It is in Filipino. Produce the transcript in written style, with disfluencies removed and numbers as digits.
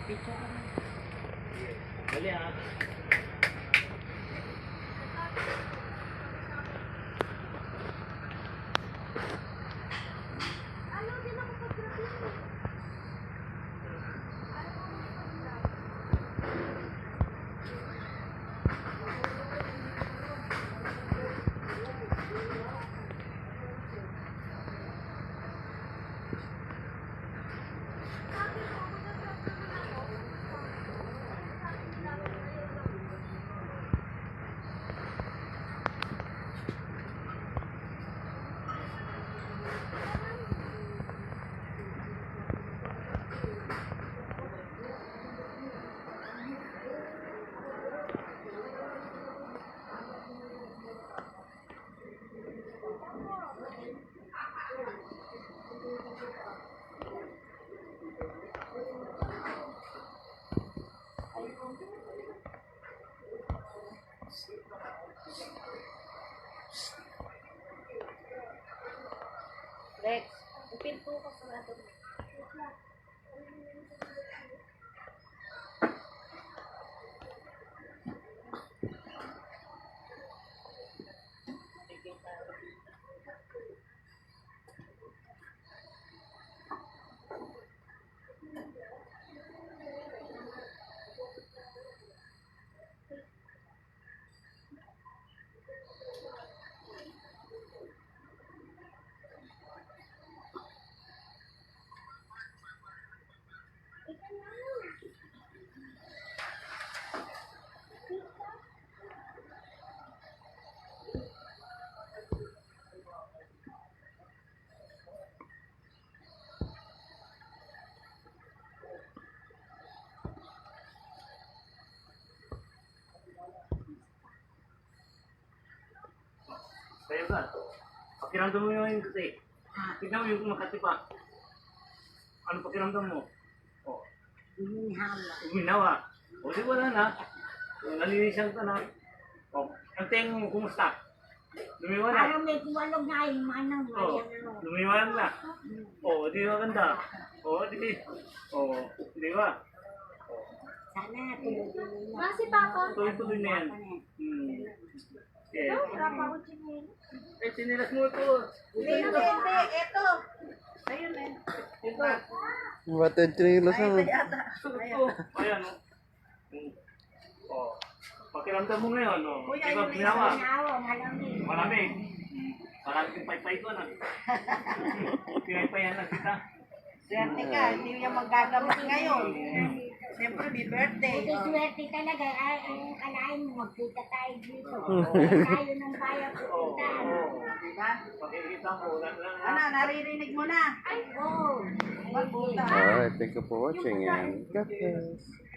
Picture naman. Dali ah. Lex, pinto ka sa ato. Kaya ba? Pakiramdam mo yung kasi. Tignan mo yung Makati pa. Ano pakiramdam mo? Oh, Hinihala. uminawa. O di wala na. O, nalinisan ka na. O, ang tingin mo, kumusta? Lumiwanag. Parang may kuwalog na yung manang O, mayan ano. lumiwanag na. O, di ba ganda? O, di ba? Sana tuloy-tuloy na. Masi Papa. Tuloy-tuloy na yan. Okay. Wala pa ako chinil. Eh, sinilas mo ito. Hindi, ito. Ayun eh. Ito. Batid chinilas Ay, mo. ito yata. Ito. Ayan, o. O. Pakiramdam mo ngayon, o. Kuya, Di ba yun na ginawa? yung sinawa, malamig. Malamig. Malamig yung paypay ko na. Pinaypayan lang kita. Swerte ka, hindi niya magagamit ngayon. Siyempre, may birthday. Swerte talaga. Ay, kalain mo, magkita tayo dito. Tayo ng bayan Oo. pupuntahan. Diba? Pakikita mo. Ano, naririnig mo na. Oo. Magpunta. Alright, thank you for watching and God bless.